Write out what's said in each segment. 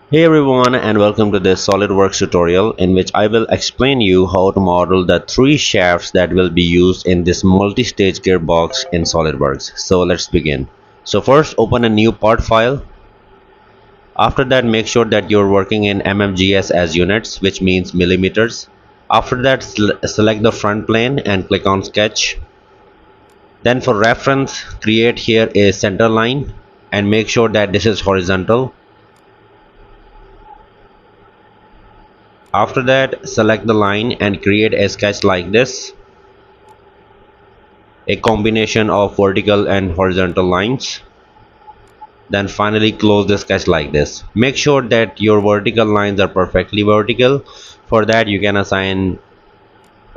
Hey everyone, and welcome to this SolidWorks tutorial in which I will explain you how to model the three shafts that will be used in this multi-stage gearbox in SolidWorks. So let's begin. So first open a new part file. After that, make sure that you're working in mmgs as units, which means millimeters. After that, select the front plane and click on sketch. Then for reference, create here a center line and make sure that this is horizontal. After that, select the line and create a sketch like this, a combination of vertical and horizontal lines. Then finally close the sketch like this. Make sure that your vertical lines are perfectly vertical. For that you can assign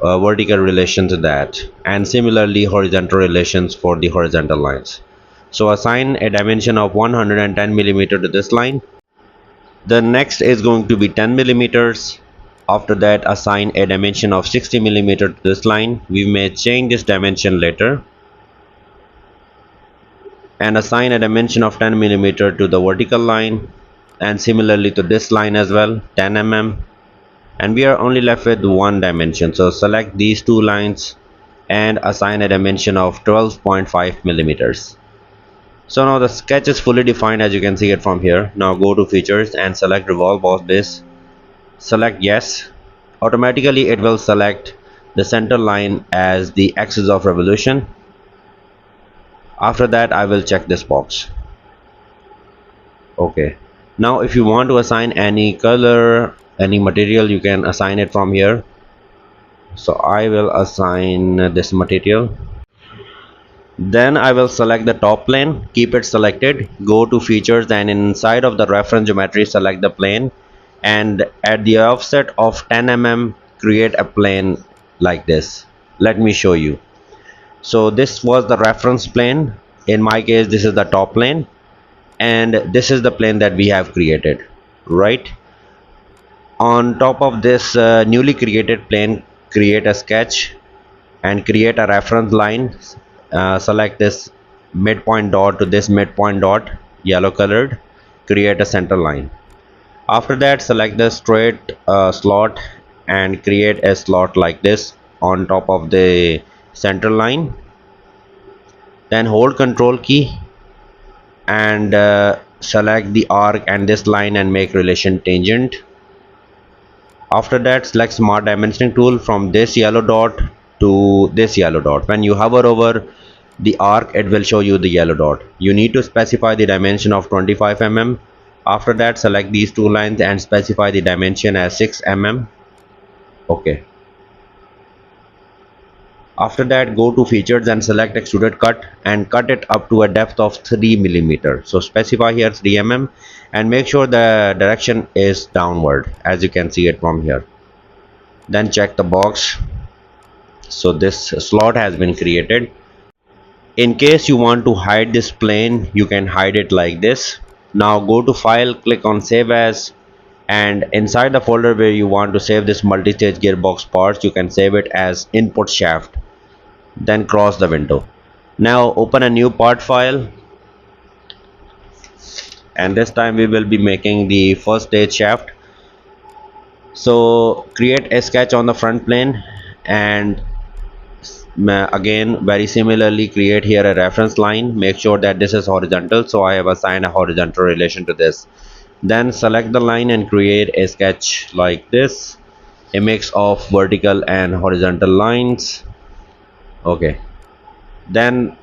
vertical relation to that, and similarly horizontal relations for the horizontal lines. So assign a dimension of 110 millimeter to this line. The next is going to be 10 millimeters. After that, assign a dimension of 60 millimeter to this line. We may change this dimension later. And assign a dimension of 10 millimeter to the vertical line, and similarly to this line as well, 10 mm. And we are only left with one dimension, so select these two lines and assign a dimension of 12.5 millimeters. So now the sketch is fully defined, as you can see it from here. Now go to features and select Revolve Boss base. Select yes. Automatically it will select the center line as the axis of revolution. After that I will check this box. Okay, now if you want to assign any color, any material, you can assign it from here. So I will assign this material. Then I will select the top plane, keep it selected, go to features, and inside of the reference geometry select the plane, and at the offset of 10 mm create a plane like this. Let me show you. So this was the reference plane. In my case this is the top plane, and this is the plane that we have created. Right on top of this newly created plane, create a sketch and create a reference line. Select this midpoint dot to this midpoint dot, yellow colored, create a center line. After that, select the straight slot and create a slot like this on top of the center line. Then hold control key and select the arc and this line and make relation tangent. After that, select smart dimensioning tool from this yellow dot to this yellow dot. When you hover over the arc, it will show you the yellow dot. You need to specify the dimension of 25 mm. After that, select these two lines and specify the dimension as 6 mm. Okay. After that, go to features and select extruded cut and cut it up to a depth of 3 millimeter. So specify here 3 mm and make sure the direction is downward, as you can see it from here. Then check the box. So this slot has been created. In case you want to hide this plane, you can hide it like this. Now go to file, click on save as, and inside the folder where you want to save this multi-stage gearbox parts, you can save it as input shaft. Then cross the window. Now open a new part file, and this time we will be making the first stage shaft. So create a sketch on the front plane, and again very similarly create here a reference line. Make sure that this is horizontal, so I have assigned a horizontal relation to this. Then select the line and create a sketch like this, a mix of vertical and horizontal lines. Okay, then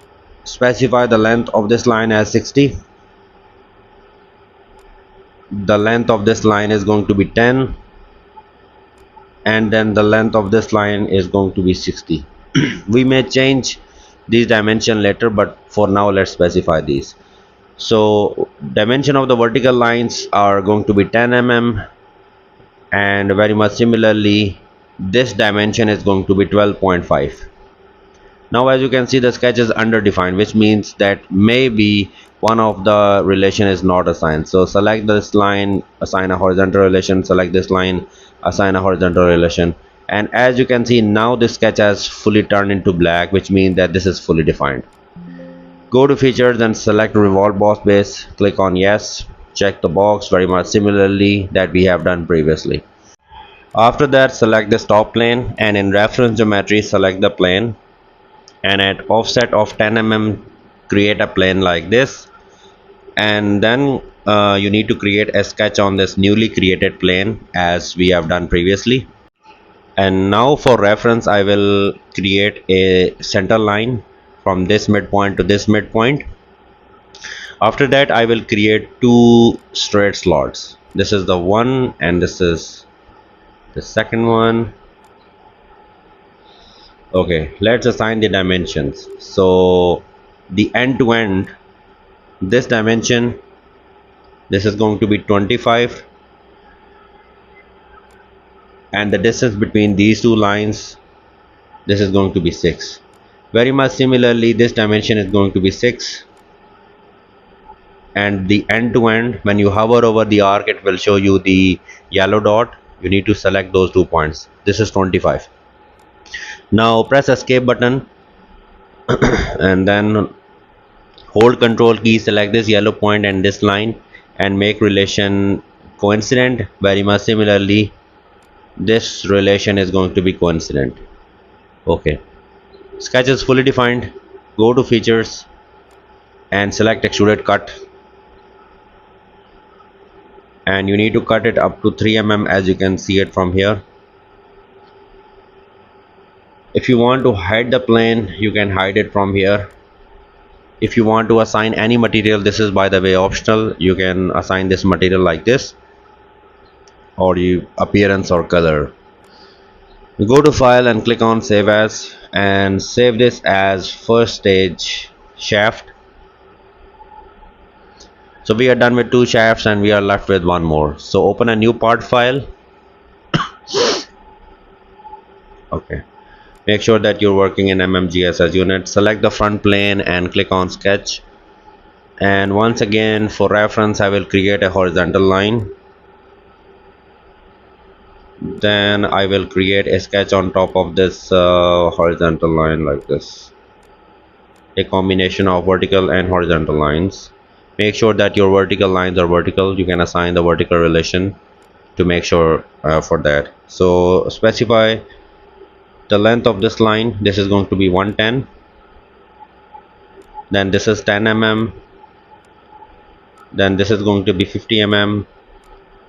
specify the length of this line as 60. The length of this line is going to be 10, and then the length of this line is going to be 60. We may change these dimension later, but for now let's specify these. So dimension of the vertical lines are going to be 10 mm, and very much similarly this dimension is going to be 12.5. Now as you can see, the sketch is underdefined, which means that maybe one of the relation is not assigned. So select this line, assign a horizontal relation, select this line, assign a horizontal relation, and as you can see now this sketch has fully turned into black, which means that this is fully defined. Go to features and select Revolve Boss base, click on yes, check the box very much similarly that we have done previously. After that, select this top plane, and in reference geometry select the plane, and at offset of 10 mm create a plane like this, and then you need to create a sketch on this newly created plane as we have done previously. And now for reference I will create a center line from this midpoint to this midpoint. After that I will create two straight slots. This is the one and this is the second one. Okay, let's assign the dimensions. So the end to end, this dimension, this is going to be 25, and the distance between these two lines, this is going to be 6. Very much similarly, this dimension is going to be 6, and the end to end, when you hover over the arc it will show you the yellow dot. You need to select those 2 points. This is 25. Now press escape button and then hold control key, select this yellow point and this line and make relation coincident. Very much similarly, this relation is going to be coincident. Okay, sketch is fully defined. Go to features and select extruded cut, and you need to cut it up to 3 mm as you can see it from here. If you want to hide the plane, you can hide it from here. If you want to assign any material, this is by the way optional. You can assign this material like this, or you appearance or color. You go to file and click on save as, and save this as first stage shaft. So we are done with 2 shafts and we are left with 1 more. So open a new part file. Okay, make sure that you're working in mmgs as unit. Select the front plane and click on sketch, and once again for reference I will create a horizontal line. Then I will create a sketch on top of this horizontal line like this, a combination of vertical and horizontal lines. Make sure that your vertical lines are vertical. You can assign the vertical relation to make sure for that. So specify the length of this line. This is going to be 110, then this is 10 mm, then this is going to be 50 mm.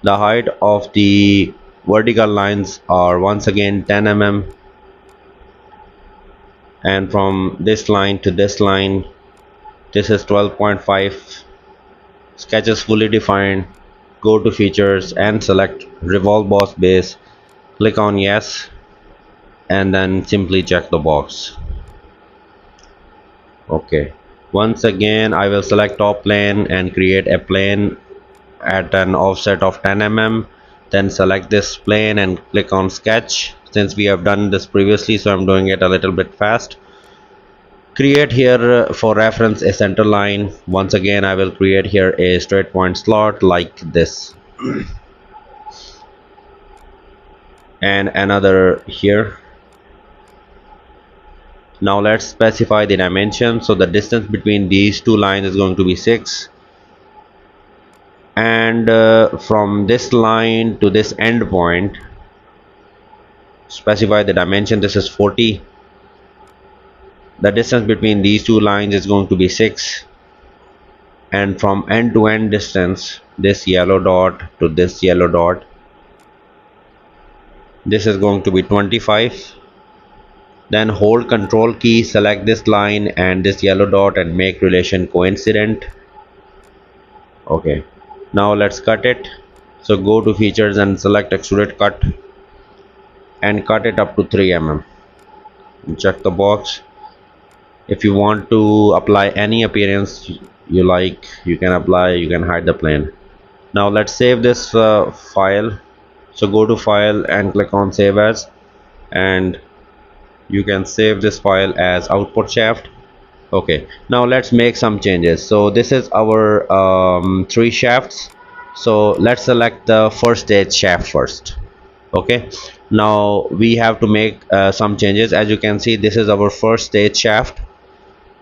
The height of the vertical lines are once again 10 mm, and from this line to this line this is 12.5. sketch is fully defined. Go to features and select Revolve Boss base, click on yes, and then simply check the box. Okay, once again I will select top plane and create a plane at an offset of 10 mm. Then select this plane and click on sketch. Since we have done this previously, so I'm doing it a little bit fast. Create here for reference a center line. Once again I will create here a straight point slot like this and another here. Now let's specify the dimension. So the distance between these two lines is going to be 6, and from this line to this end point specify the dimension. This is 40. The distance between these two lines is going to be 6, and from end to end distance, this yellow dot to this yellow dot, this is going to be 25. Then hold control key, select this line and this yellow dot and make relation coincident. Okay, now let's cut it. So go to features and select extruded cut and cut it up to 3 mm. Check the box. If you want to apply any appearance you like, you can apply, you can hide the plane. Now let's save this file. So go to file and click on save as, and you can save this file as output shaft. Okay, now let's make some changes. So this is our 3 shafts. So let's select the first stage shaft first. Okay, now we have to make some changes. As you can see, this is our first stage shaft.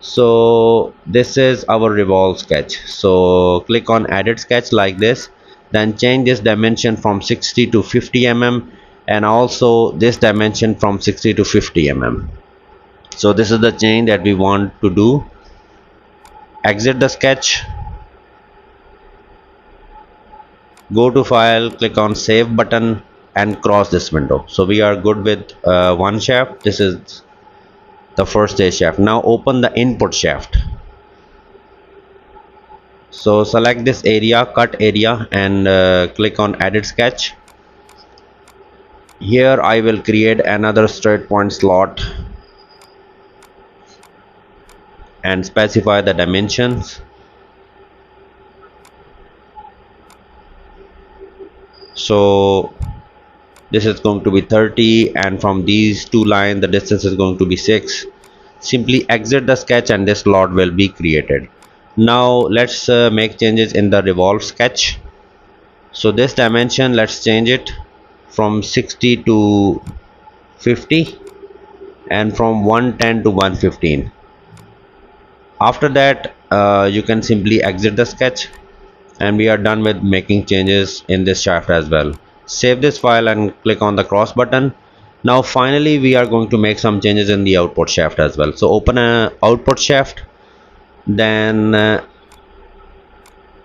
So this is our revolve sketch. So click on edit sketch like this, then change this dimension from 60 to 50 mm, and also this dimension from 60 to 50 mm. So this is the change that we want to do. Exit the sketch, go to file, click on save button, and cross this window. So we are good with one shaft. This is the first stage shaft. Now open the input shaft. So select this area, cut area, and click on edit sketch. Here I will create another straight point slot and specify the dimensions. So this is going to be 30, and from these two lines the distance is going to be 6. Simply exit the sketch and this slot will be created. Now let's make changes in the revolve sketch. So this dimension, let's change it from 60 to 50 and from 110 to 115. After that you can simply exit the sketch, and we are done with making changes in this shaft as well. Save this file and click on the cross button. Now finally we are going to make some changes in the output shaft as well. So open a output shaft, then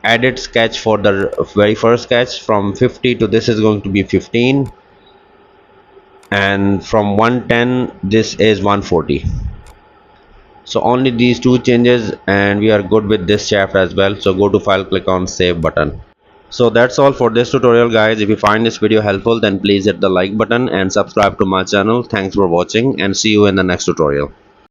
edit sketch for the very first sketch. From 50 to this is going to be 15, and from 110 this is 140. So only these two changes and we are good with this shaft as well. So go to file, click on save button. So that's all for this tutorial, guys. If you find this video helpful, then please hit the like button and subscribe to my channel. Thanks for watching, and see you in the next tutorial.